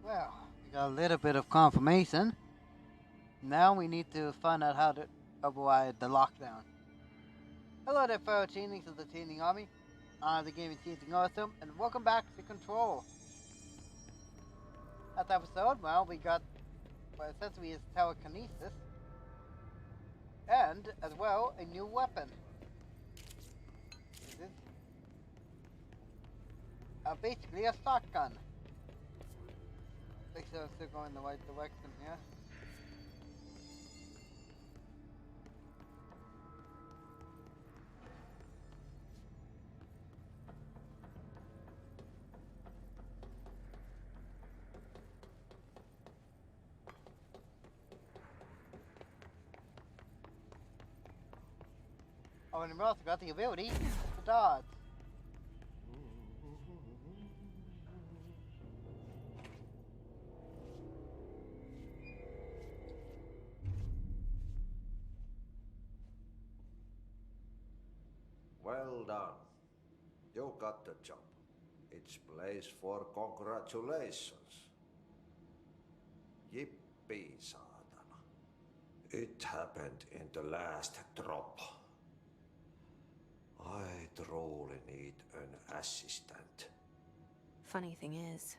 Well, we got a little bit of confirmation. Now we need to find out how to avoid the lockdown. Hello there, fellow Chainlings of the Chaining Army. I'm the Gaming Changing Awesome, and welcome back to Control. Last episode, well, we got what essentially is telekinesis, and as well a new weapon. This is basically a shotgun. Make sure I'm still going the right direction here. Oh, and we also got the ability to dodge. Well done. You got the job. It's place for congratulations. Yippee, saatana. It happened in the last drop. I truly need an assistant. Funny thing is,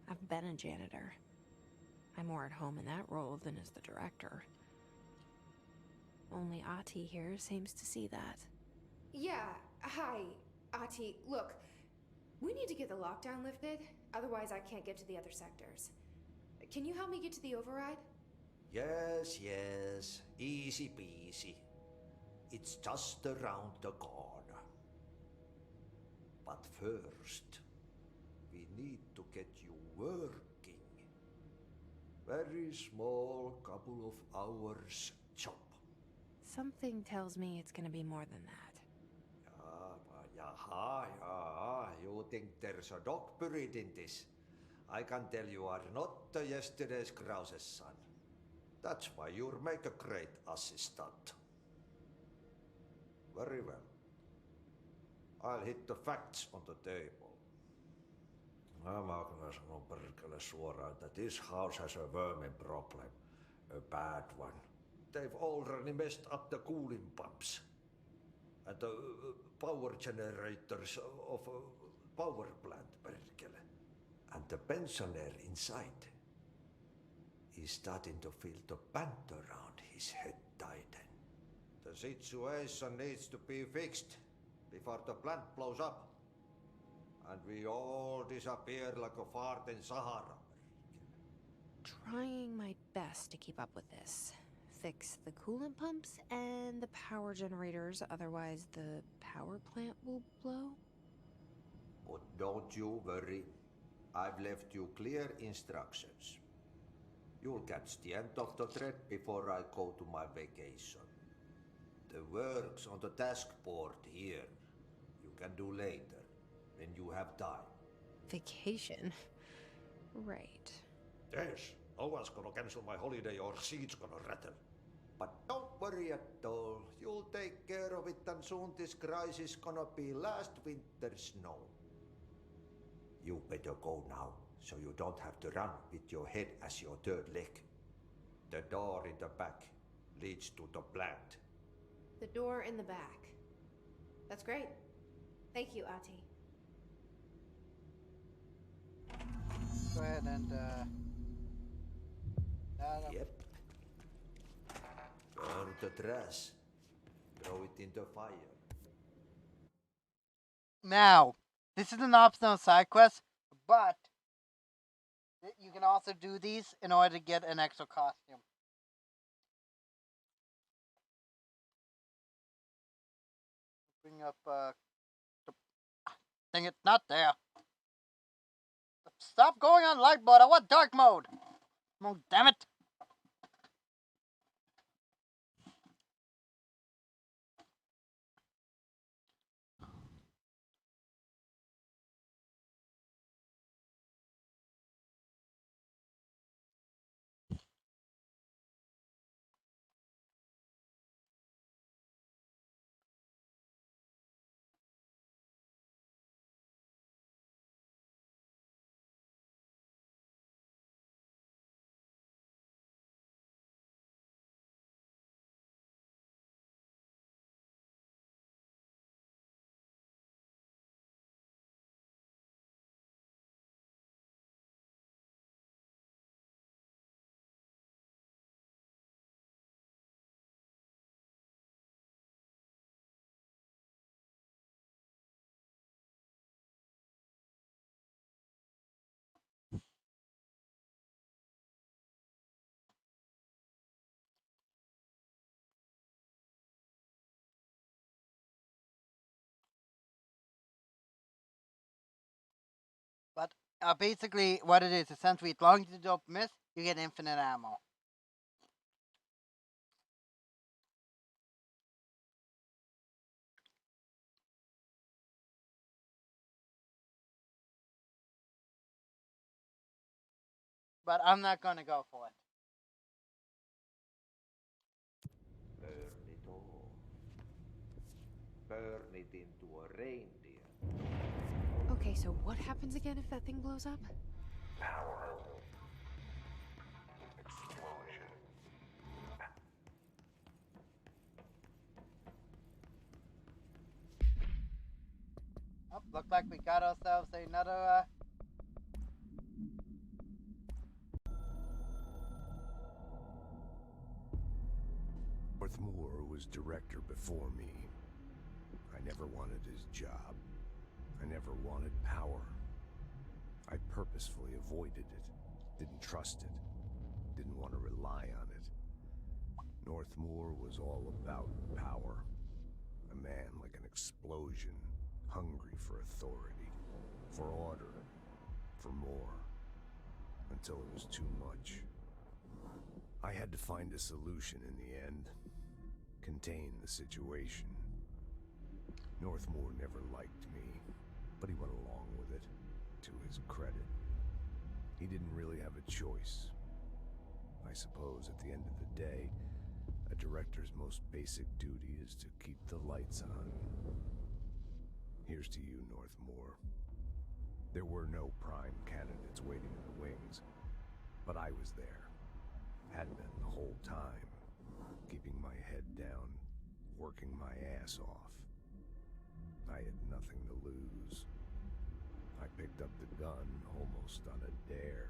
I've been a janitor. I'm more at home in that role than as the director. Only Ati here seems to see that. Yeah, hi, Ati. Look, we need to get the lockdown lifted, otherwise I can't get to the other sectors. Can you help me get to the override? Yes, easy peasy. It's just around the corner. But first, we need to get you working. Very small, couple of hours job. Something tells me it's gonna be more than that. Yeah. You think there's a dog buried in this? I can tell you are not the yesterday's Krause's son. That's why you'll make a great assistant. Very well. I'll hit the facts on the table. Mä kyllä sanon perkele suoraan, that this house has a vermin problem. A bad one. They've already messed up the cooling pumps. And the power generators of a power plant, perkele. And the pensioner inside is starting to feel the band around his head tighten. The situation needs to be fixed before the plant blows up. And we all disappear like a fart in Sahara. Trying my best to keep up with this. Fix the coolant pumps and the power generators, otherwise the power plant will blow. But don't you worry. I've left you clear instructions. You'll catch the end of the thread before I go to my vacation. The work's on the task board here. You can do later, when you have time. Vacation? Right. Yes, no one's gonna cancel my holiday or seat's gonna rattle. But don't worry at all. You'll take care of it and soon this crisis gonna be last winter's snow. You better go now, so you don't have to run with your head as your third leg. The door in the back leads to the plant. The door in the back. That's great. Thank you, Ati. Go ahead and Yep. Burn the trash. Throw it in the fire. Now, this is an optional side quest, but you can also do these in order to get an extra costume. Bring up, dang it, not there. Stop going on light mode, I want dark mode! Oh, damn it! But basically, what it is, essentially, as long as you don't miss, you get infinite ammo. But I'm not gonna go for it. Burn it all. Burn it into a reindeer. Okay, so what happens again if that thing blows up? Power. Explosion. Oh, look like we got ourselves another. Northmore was director before me. I never wanted his job. I never wanted power. I purposefully avoided it, didn't trust it, didn't want to rely on it. Northmore was all about power. A man like an explosion, hungry for authority, for order, for more, until it was too much. I had to find a solution in the end. Contain the situation. Northmore never liked me, but he went along with it, to his credit. He didn't really have a choice. I suppose at the end of the day, a director's most basic duty is to keep the lights on. Here's to you, Northmore. There were no prime candidates waiting in the wings, but I was there. Had been the whole time, keeping my head down, working my ass off. I had nothing to lose. I picked up the gun almost on a dare.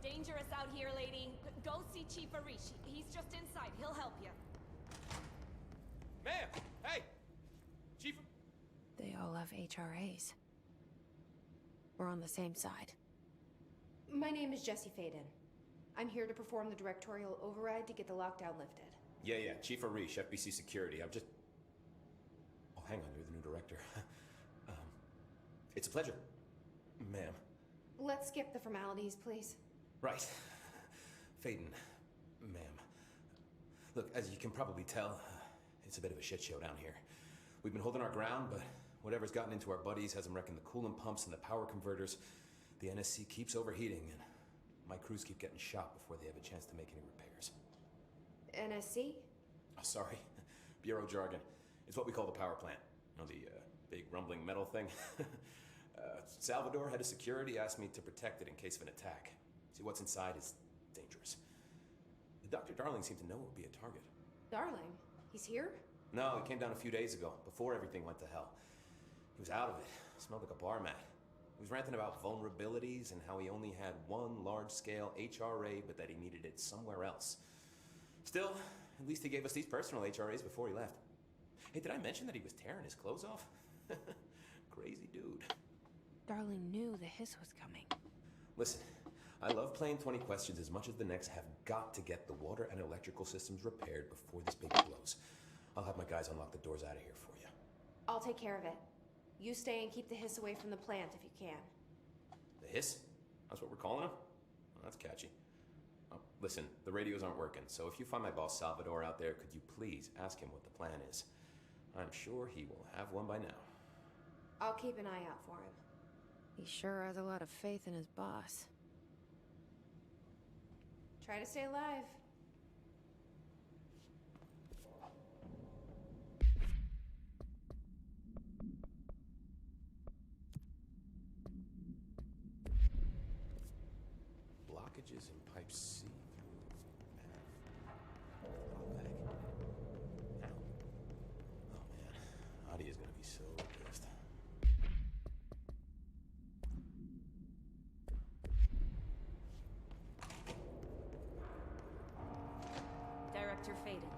Dangerous out here, lady. Go see Chief Arishi. He's just inside. He'll help you. Ma'am! Hey! Chief... They all have HRAs. We're on the same side. My name is Jesse Faden. I'm here to perform the directorial override to get the lockdown lifted. Yeah, Chief Arish, FBC Security. I'm just... Oh, hang on, you're the new director. It's a pleasure, ma'am. Let's skip the formalities, please. Right. Faden, ma'am. Look, as you can probably tell, it's a bit of a shit show down here. We've been holding our ground, but whatever's gotten into our buddies has them wrecking the coolant pumps and the power converters. The NSC keeps overheating, and my crews keep getting shot before they have a chance to make any repairs. NSC? Oh, sorry. Bureau jargon. It's what we call the power plant. You know, the big rumbling metal thing? Salvador, head of security, asked me to protect it in case of an attack. See, what's inside is dangerous. Dr. Darling seemed to know it would be a target. Darling? He's here? No, he came down a few days ago, before everything went to hell. He was out of it. Smelled like a bar mat. He was ranting about vulnerabilities and how he only had one large-scale HRA, but that he needed it somewhere else. Still, at least he gave us these personal HRAs before he left. Hey, did I mention that he was tearing his clothes off? Crazy dude. Darling knew the hiss was coming. Listen, I love playing 20 questions as much as the next have got to get the water and electrical systems repaired before this baby blows. I'll have my guys unlock the doors out of here for you. I'll take care of it. You stay and keep the hiss away from the plant if you can. The hiss? That's what we're calling him? Well, that's catchy. Oh, listen, the radios aren't working, so if you find my boss Salvador out there, could you please ask him what the plan is? I'm sure he will have one by now. I'll keep an eye out for him. He sure has a lot of faith in his boss. Try to stay alive. Blockages in pipe C through F. Ow. Oh man, Adi is gonna be so pissed. Director Faden.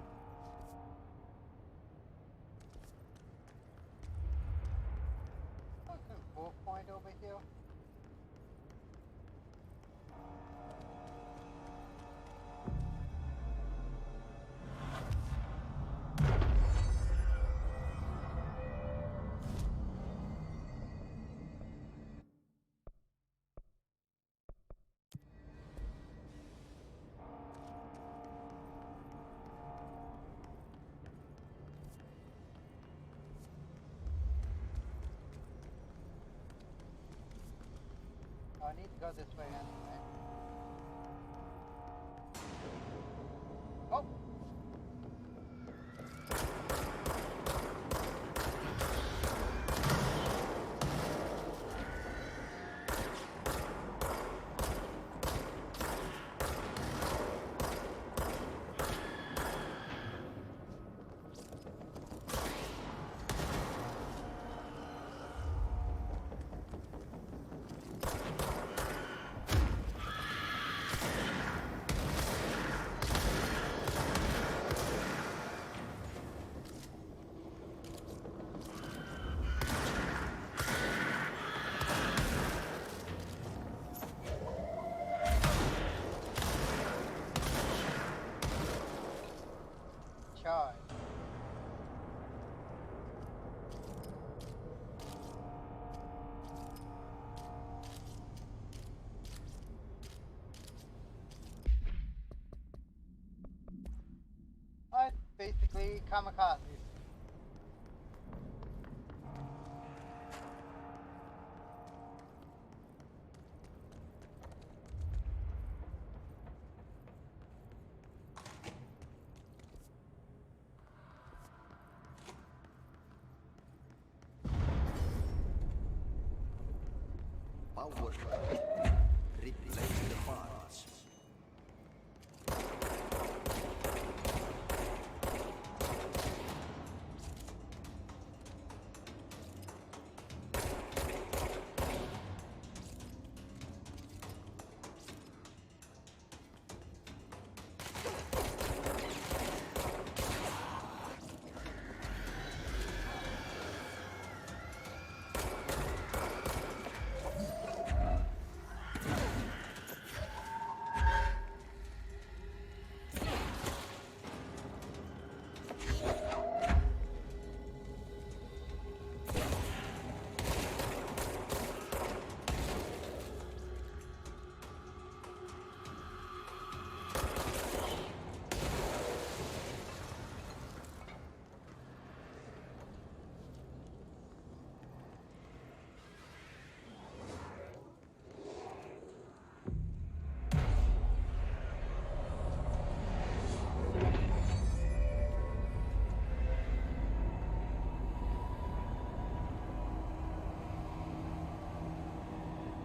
What's the 4 point over here? I need to go this way anyway. Oh! Charge. Alright, basically kamikaze. Power drive. Replace the parts.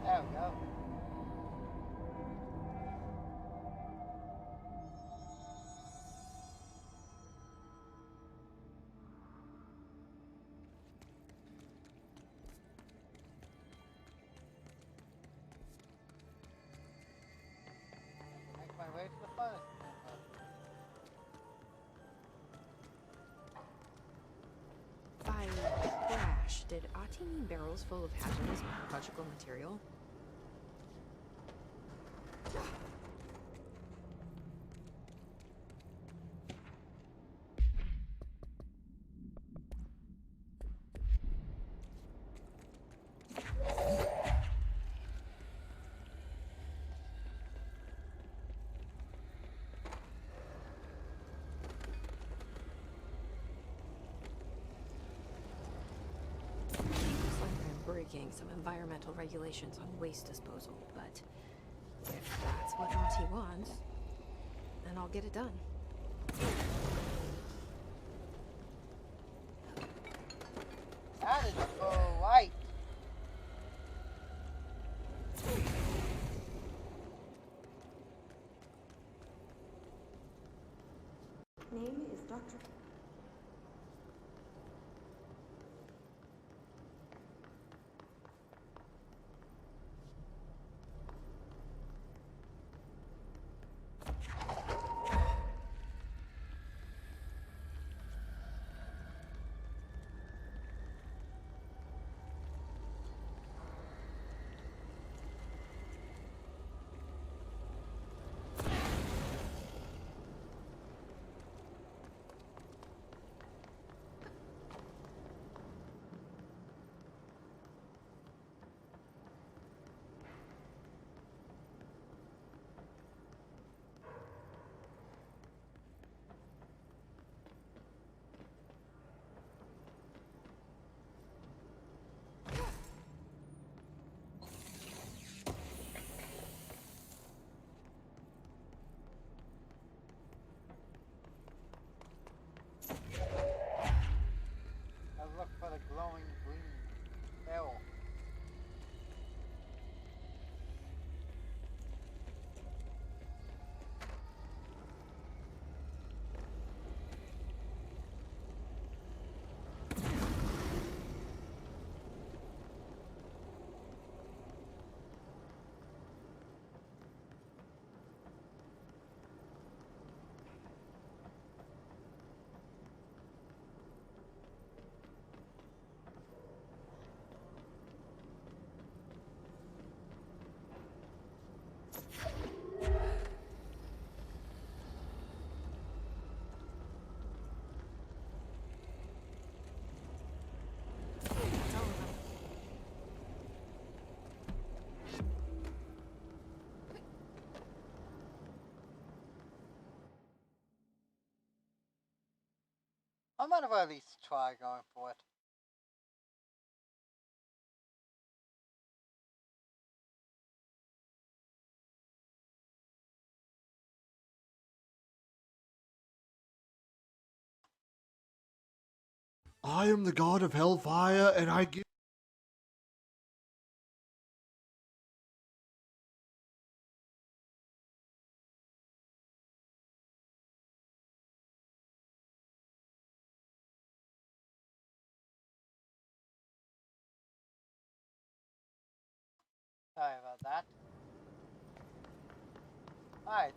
There we go. Make my way to the furnace. By crash, did Ati mean barrels full of hazardous biological material? breaking some environmental regulations on waste disposal, but if that's what Auntie wants, then I'll get it done. That is right. Name is Dr. Let's look for the glowing green arrow. That's all of them. I might have at least try going for it. I am the god of hellfire, and I give. Sorry about that. Alright.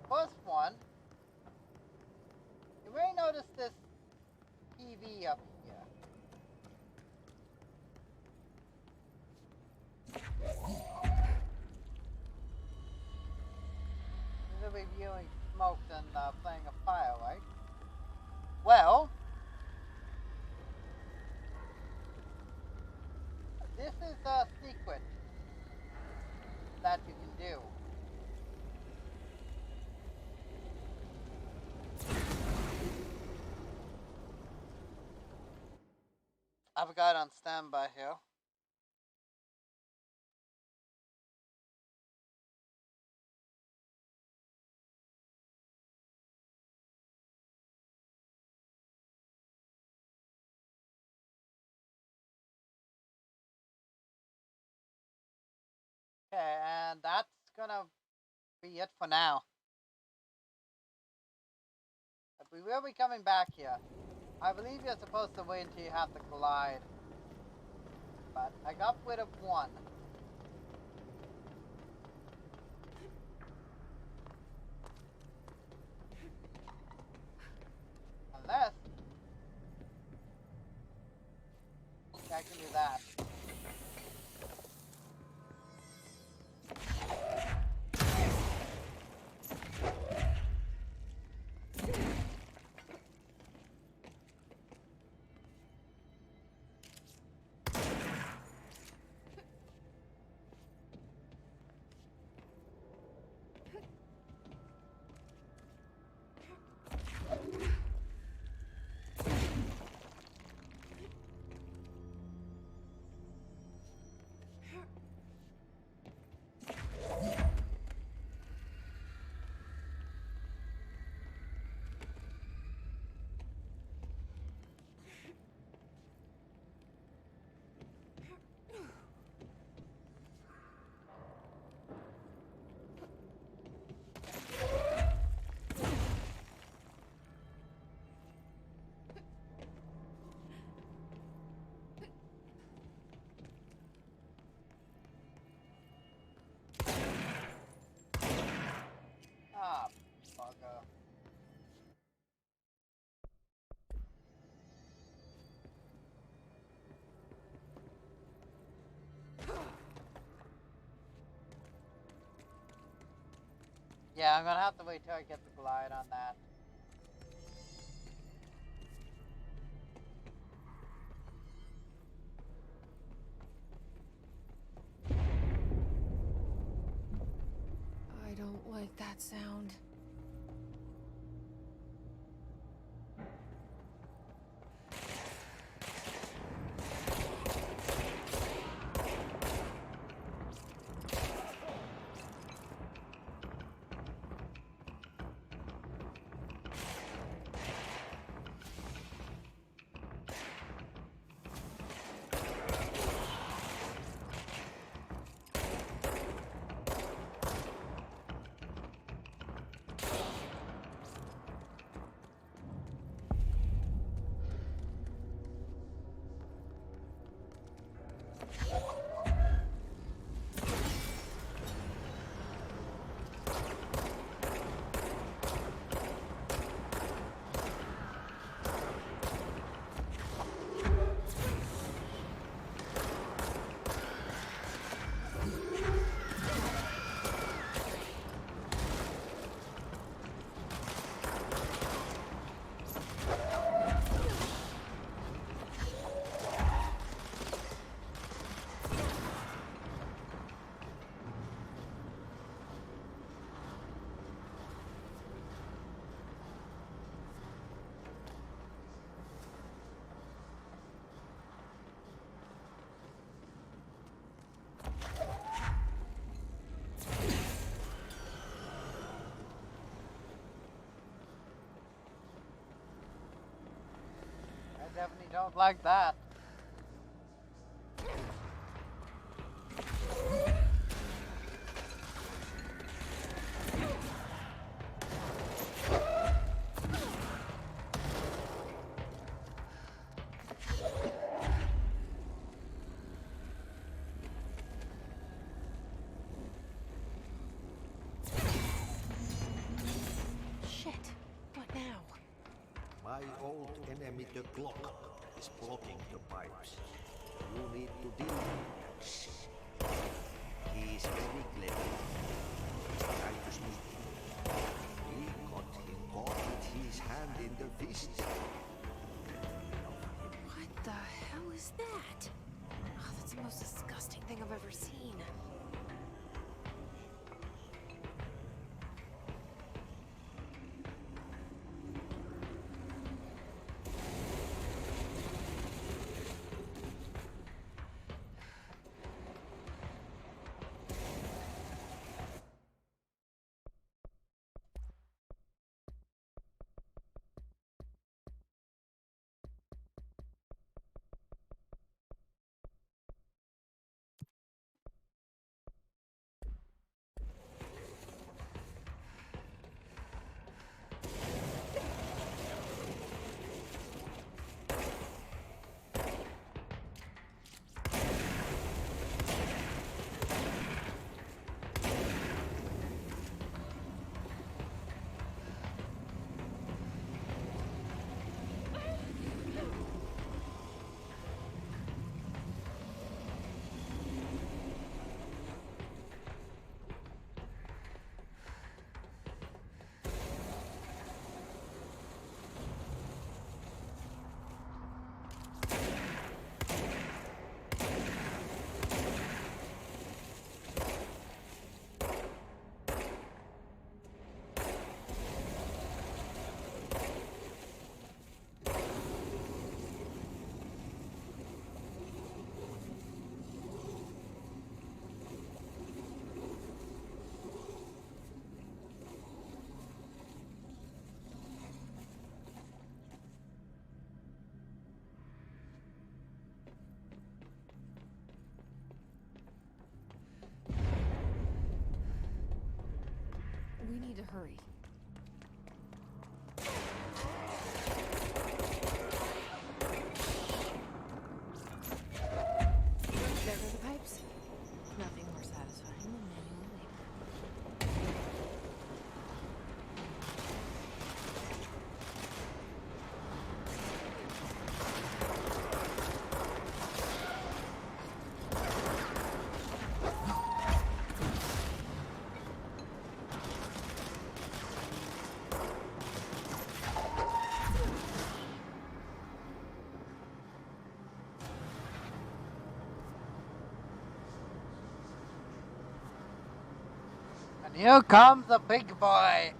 First one. You may notice this TV up here. This will be viewing smoke and playing a fire, right? Well, this is a secret that you can do. I have a guy on standby here. Okay, and that's gonna be it for now. But we will be coming back here. I believe you're supposed to wait until you have to collide. But I got rid of one. Unless I can do that. Yeah, I'm gonna have to wait till I get the glide on that. I don't like that sound. I definitely don't like that. Shit. What now? My old enemy, the clock, is blocking the pipes. You need to deal with that shit. He is very clever. He's trying to sneak in. He caught his hand in the fist. What the hell is that? Oh, that's the most disgusting thing I've ever seen. We need to hurry. There go the pipes. Nothing more satisfying than manual labor. Here comes the big boy.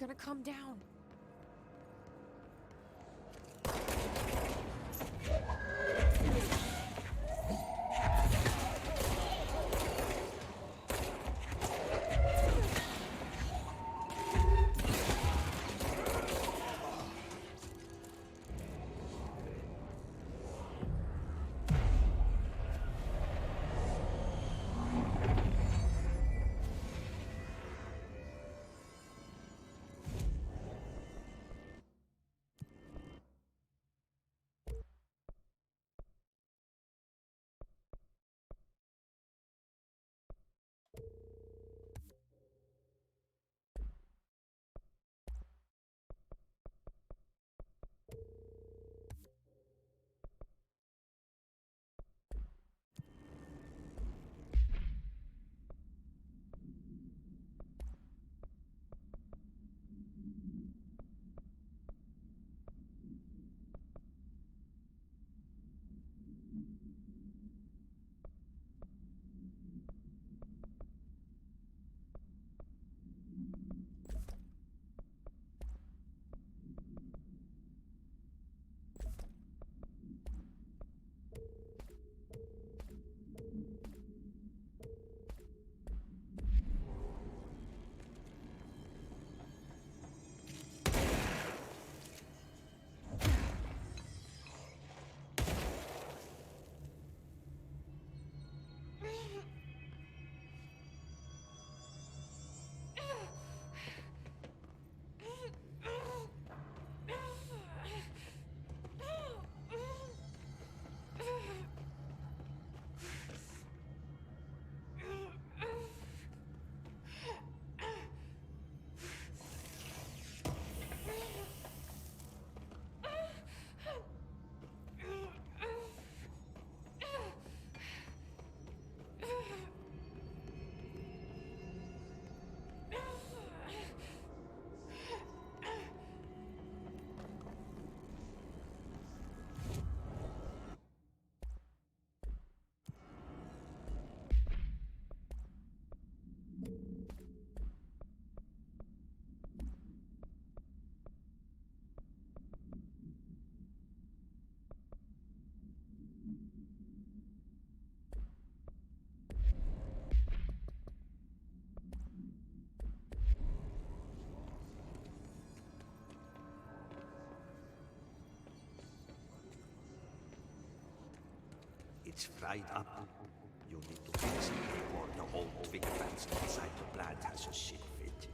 gonna come down. It's fried up. You need to fix it before the old big fans inside the plant has a shit fit.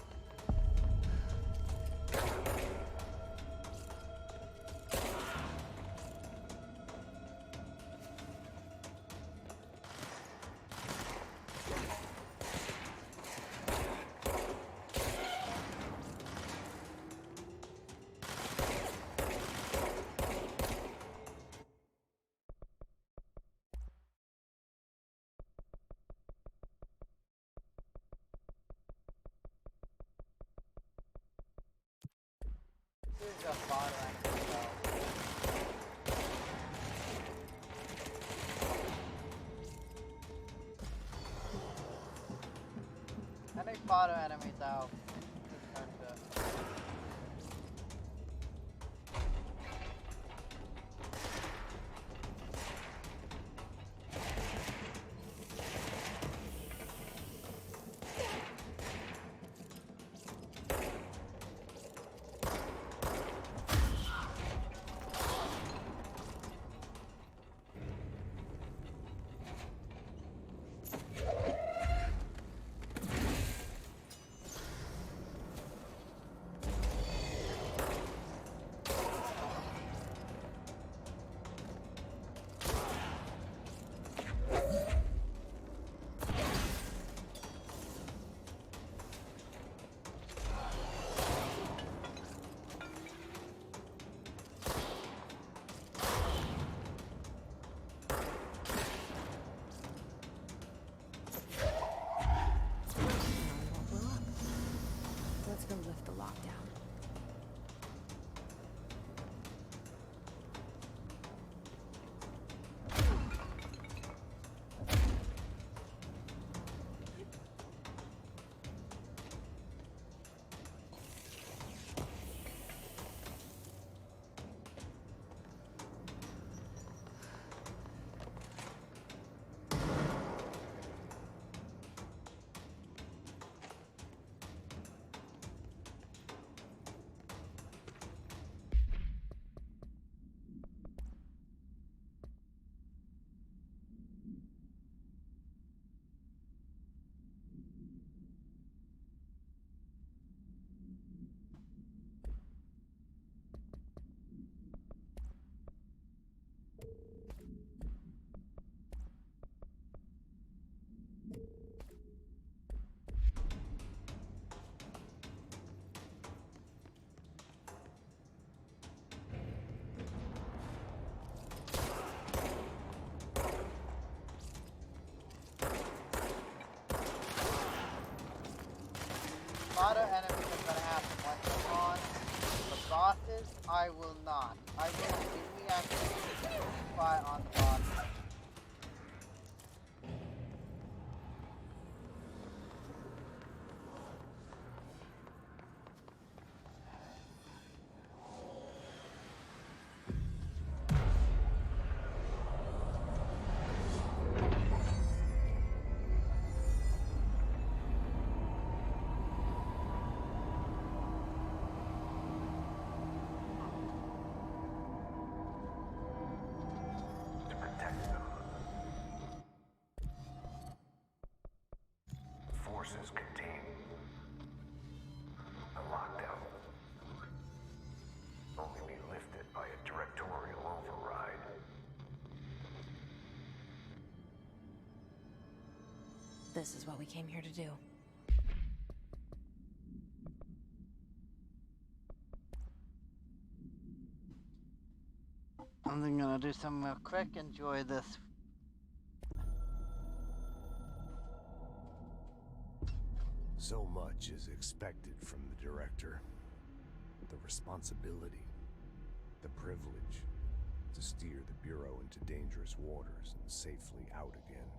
There's a bot enemy though. I think bot enemies out. I will not. I will give me access to spy on the body. To protect them. Forces contain the lockdown. Only be lifted by a directorial override. This is what we came here to do. I'm gonna do some real quick. Enjoy this. So much is expected from the director. The responsibility, the privilege to steer the Bureau into dangerous waters and safely out again.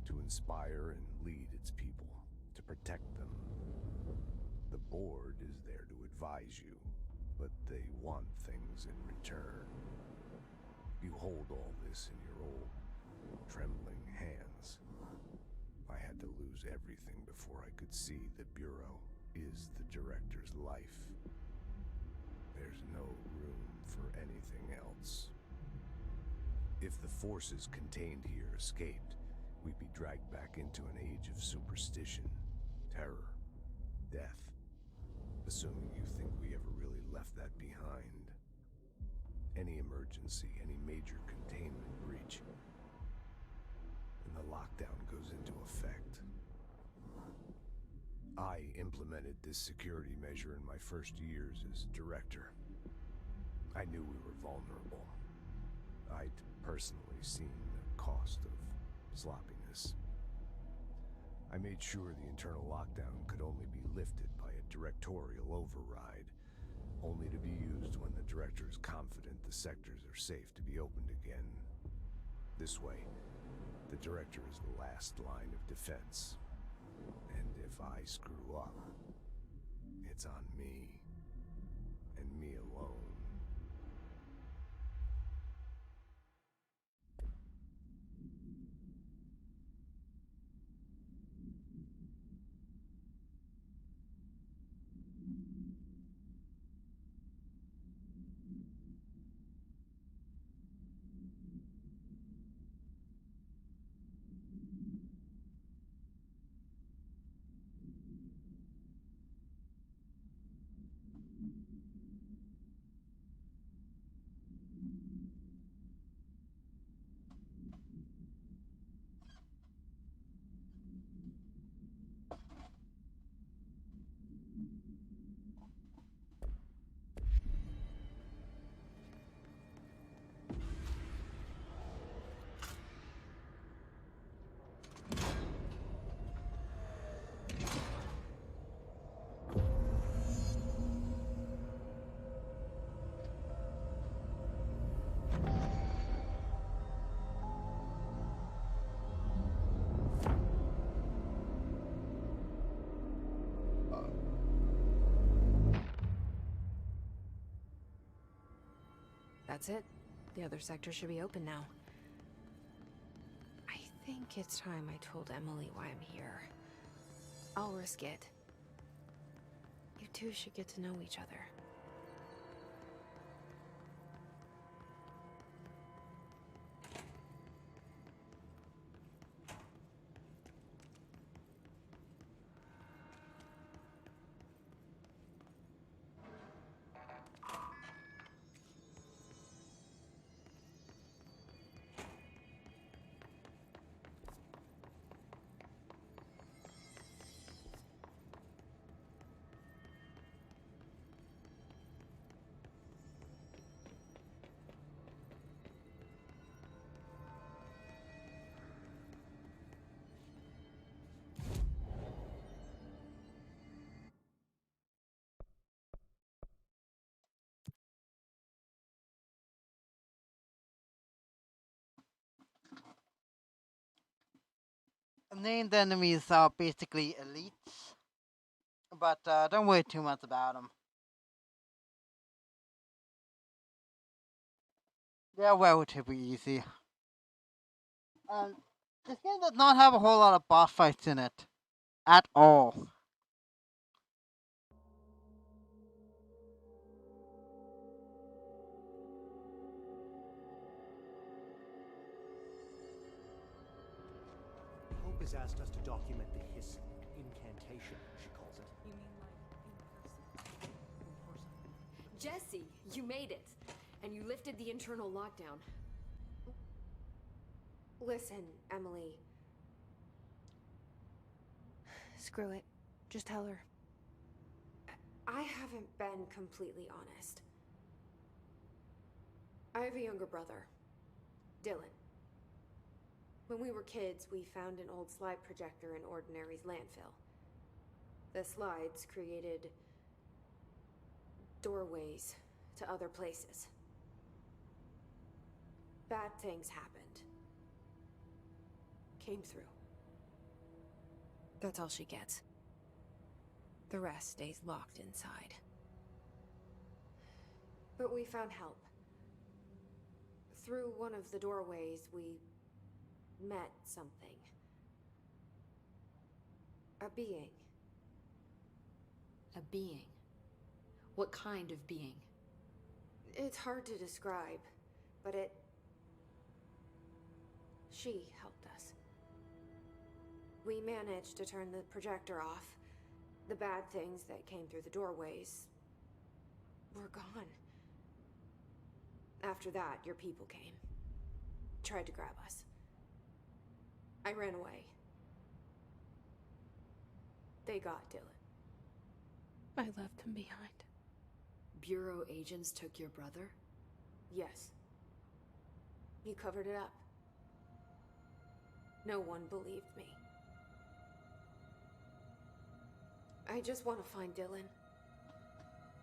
To inspire and lead its people, to protect them. The board is there to advise you, but they want things in return. You hold all this in your old, trembling hands. I had to lose everything before I could see the Bureau is the director's life. There's no room for anything else. If the forces contained here escaped, we'd be dragged back into an age of superstition, terror, death. Assuming you think we ever really left that behind. Any emergency, any major containment breach, and the lockdown goes into effect. I implemented this security measure in my first years as director. I knew we were vulnerable. I'd personally seen the cost of sloppiness. I made sure the internal lockdown could only be lifted by a directorial override, only to be used when the director is confident the sectors are safe to be opened again. This way, the director is the last line of defense. And if I screw up, it's on me, and me alone. That's it. The other sector should be open now. I think it's time I told Emily why I'm here. I'll risk it. You two should get to know each other. named enemies are basically elites, but don't worry too much about them. They're relatively easy. Um, this game does not have a whole lot of boss fights in it, at all. Hope has asked us to document the hiss incantation, she calls it. You mean like in person? Jesse, you made it. And you lifted the internal lockdown. Listen, Emily. Screw it. Just tell her. I haven't been completely honest. I have a younger brother, Dylan. When we were kids, we found an old slide projector in Ordinary's landfill. The slides created doorways to other places. Bad things happened. Came through. That's all she gets. The rest stays locked inside. But we found help. Through one of the doorways, we met something. A being. A being? What kind of being? It's hard to describe, but she helped us. We managed to turn the projector off. The bad things that came through the doorways were gone. After that, your people came. Tried to grab us. I ran away. They got Dylan. I left him behind. Bureau agents took your brother? Yes. You covered it up. No one believed me. I just want to find Dylan.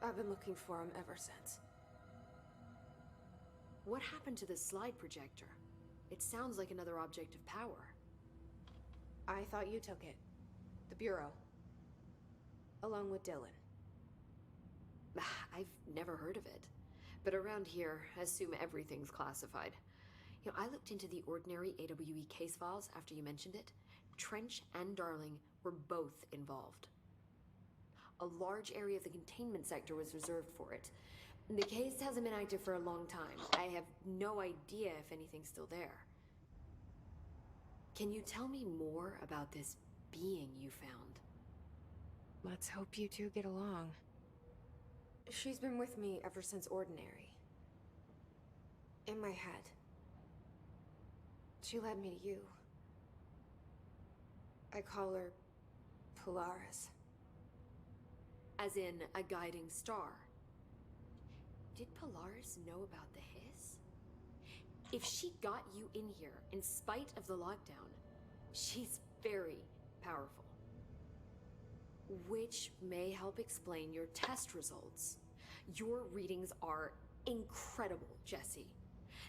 I've been looking for him ever since. What happened to the slide projector? It sounds like another object of power. I thought you took it. The Bureau. Along with Dylan. I've never heard of it. But around here, I assume everything's classified. You know, I looked into the Ordinary AWE case files after you mentioned it. Trench and Darling were both involved. A large area of the containment sector was reserved for it. The case hasn't been active for a long time. I have no idea if anything's still there. Can you tell me more about this being you found? Let's hope you two get along. She's been with me ever since Ordinary. In my head. She led me to you. I call her Polaris. As in a guiding star. Did Polaris know about the hiss? If she got you in here in spite of the lockdown, she's very powerful. Which may help explain your test results. Your readings are incredible, Jesse.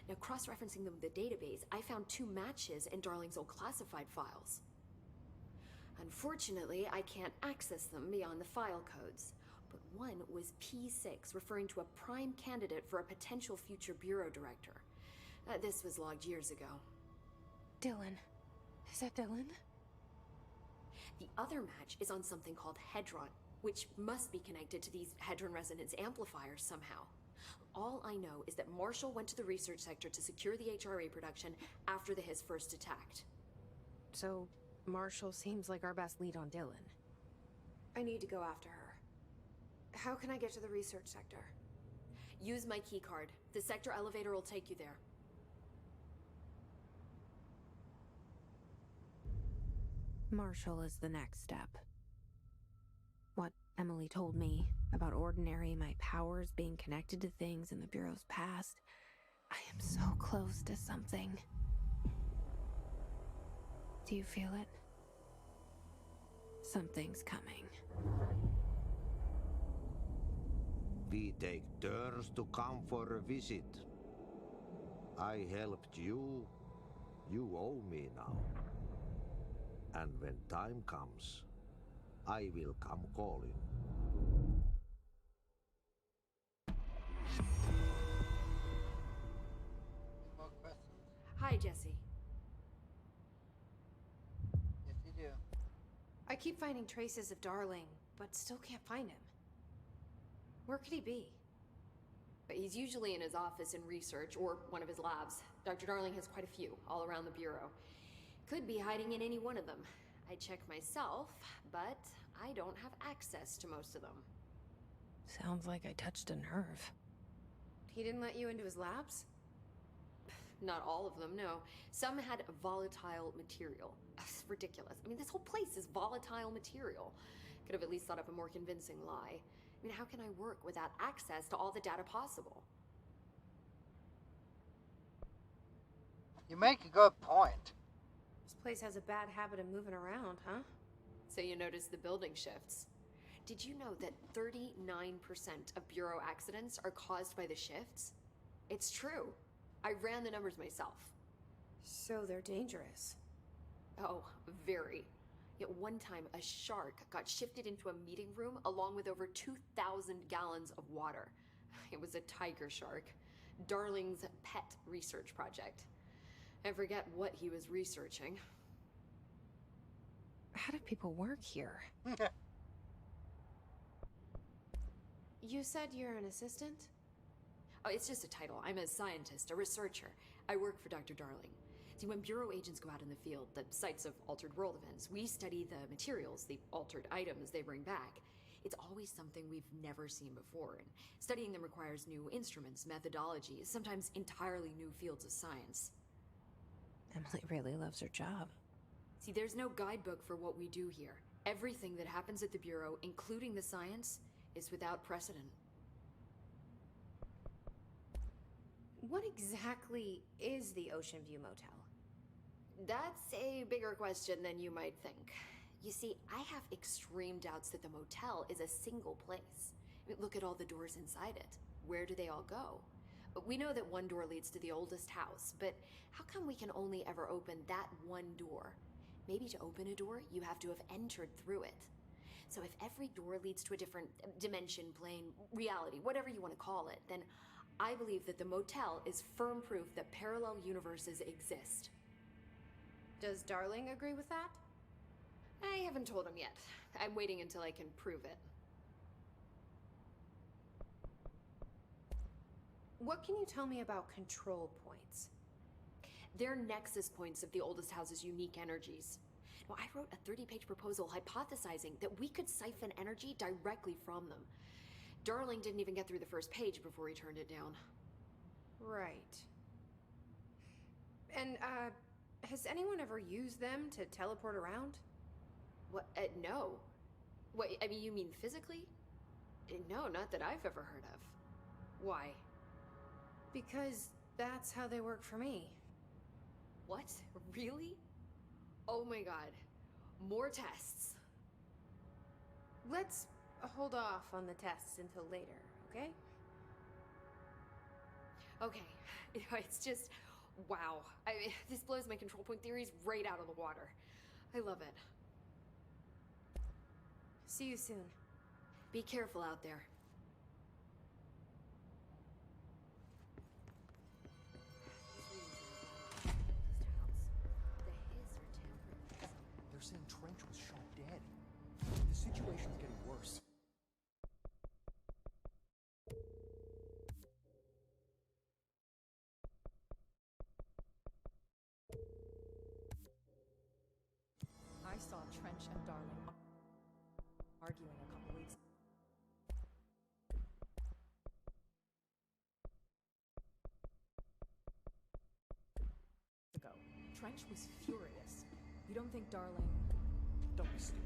Now, cross-referencing them with the database, I found 2 matches in Darling's old classified files. Unfortunately, I can't access them beyond the file codes, but one was P6, referring to a prime candidate for a potential future bureau director. This was logged years ago. Dylan. Is that Dylan? The other match is on something called Hedron, which must be connected to these Hedron resonance amplifiers somehow. All I know is that Marshall went to the research sector to secure the HRA production after the hiss first attacked. So, Marshall seems like our best lead on Dylan. I need to go after her. How can I get to the research sector? Use my keycard. The sector elevator will take you there. Marshall is the next step. What Emily told me about Ordinary, my powers being connected to things in the Bureau's past. I am so close to something. Do you feel it? Something's coming. We take turns to come for a visit. I helped you. You owe me now. And when time comes, I will come calling. More questions? Hi, Jesse. Yes, you do. I keep finding traces of Darling, but still can't find him. Where could he be? But he's usually in his office in research or one of his labs. Dr. Darling has quite a few all around the Bureau. Could be hiding in any one of them. I checked myself, but I don't have access to most of them. Sounds like I touched a nerve. He didn't let you into his labs? Not all of them, no. Some had volatile material. It's ridiculous. I mean, this whole place is volatile material. Could have at least thought up a more convincing lie. I mean, how can I work without access to all the data possible? You make a good point. This place has a bad habit of moving around, huh? So you notice the building shifts. Did you know that 39% of Bureau accidents are caused by the shifts? It's true. I ran the numbers myself. So they're dangerous. Oh, very. Yet one time, a shark got shifted into a meeting room along with over 2,000 gallons of water. It was a tiger shark. Darling's pet research project. I forget what he was researching. How do people work here? You said you're an assistant? Oh, it's just a title. I'm a scientist, a researcher. I work for Dr. Darling. See, when Bureau agents go out in the field, the sites of altered world events, we study the materials, the altered items they bring back. It's always something we've never seen before, and studying them requires new instruments, methodologies, sometimes entirely new fields of science. Emily really loves her job. See, there's no guidebook for what we do here. Everything that happens at the Bureau, including the science, is without precedent. What exactly is the Ocean View Motel? That's a bigger question than you might think. You see, I have extreme doubts that the motel is a single place. I mean, look at all the doors inside it. Where do they all go? We know that one door leads to the oldest house, but how come we can only ever open that one door? Maybe to open a door, you have to have entered through it. So if every door leads to a different dimension, plane, reality, whatever you want to call it, then I believe that the motel is firm proof that parallel universes exist. Does Darling agree with that? I haven't told him yet. I'm waiting until I can prove it. What can you tell me about control points? They're nexus points of the oldest house's unique energies. Now, I wrote a 30-page proposal hypothesizing that we could siphon energy directly from them. Darling didn't even get through the first page before he turned it down. Right. And, has anyone ever used them to teleport around? What? No. What, I mean, you mean physically? No, not that I've ever heard of. Why? Because that's how they work for me. What? Really? Oh my god. More tests. Let's hold off on the tests until later, okay? Okay. It's just, wow. This blows my control point theories right out of the water. I love it. See you soon. Be careful out there. They're saying Trench was shot dead. The situation's getting worse. I saw Trench and Darling arguing a couple weeks ago. Trench was furious. You don't think Darling... Don't be stupid.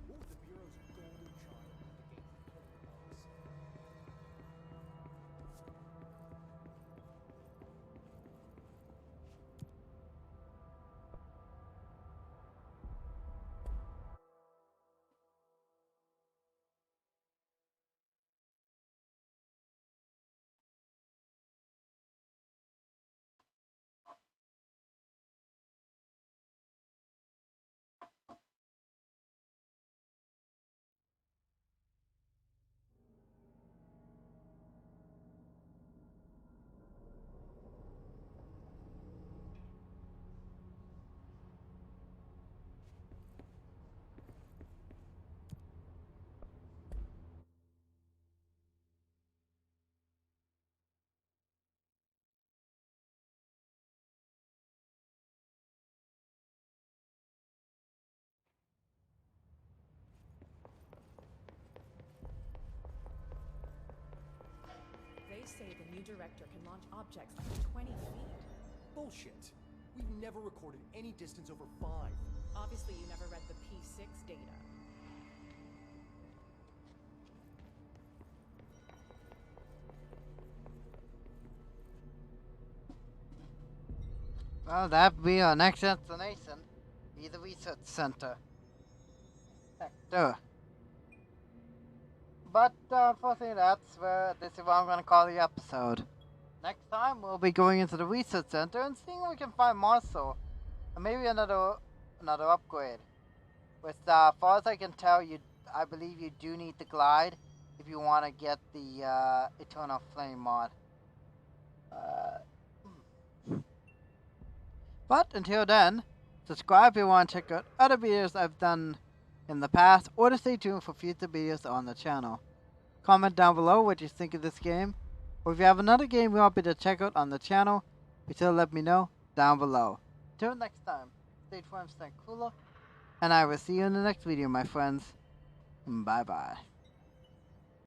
What was the Bureau's golden child against the laws? say the new director can launch objects up to 20 feet. Bullshit. We've never recorded any distance over 5. Obviously, you never read the P6 data. Well, that'd be our next destination. Be the research center. Sector. But unfortunately, this is what I'm going to call the episode. Next time, we'll be going into the research center and seeing if we can find Marshall. And maybe another upgrade. With, as far as I can tell, I believe you do need to glide if you want to get the Eternal Flame mod. But until then, subscribe if you want to check out other videos I've done in the past, or to stay tuned for future videos on the channel. Comment down below what you think of this game, or if you have another game you want me to check out on the channel, be sure to let me know down below. Till next time, stay firm, stay cooler, and I will see you in the next video, my friends. Bye bye.